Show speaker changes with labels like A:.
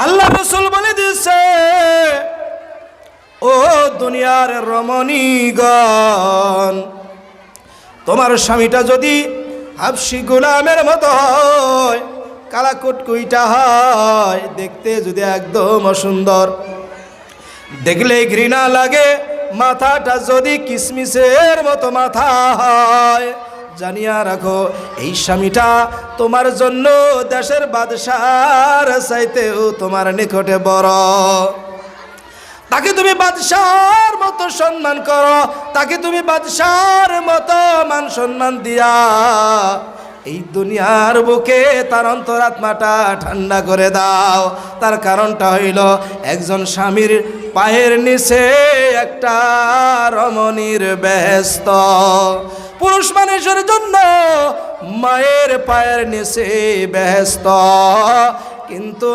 A: আল্লাহ রাসূল বলে দিয়েছে, ও দুনিয়ার রমণীগণ, তোমার স্বামীটা যদি হাবশী গোলামের মতো হয়, কালা কুটকুইটা হয়, দেখতে যদি একদম অসুন্দর, দেখলে ঘৃণা লাগে, মাথাটা যদি কিসমিসের মতো মাথা হয়, জানিয়া রাখো এই স্বামীটা তোমার জন্য দেশের বাদশার চাইতেও তোমার নিকটে বড়। তাকে তুমি বাদশার মতো সম্মান করো, তাকে তুমি বাদশার মতো মান সম্মান দিয়া এই দুনিয়ার বুকে তার অন্তরাত্মাটা ঠান্ডা করে দাও। তার কারণটা হইল একজন স্বামীর পায়ের নিচে একটা রমণীর বেহেশত। পুরুষ মানুষের জন্য মায়ের পায়ের নিচে বেহেশত, কিন্তু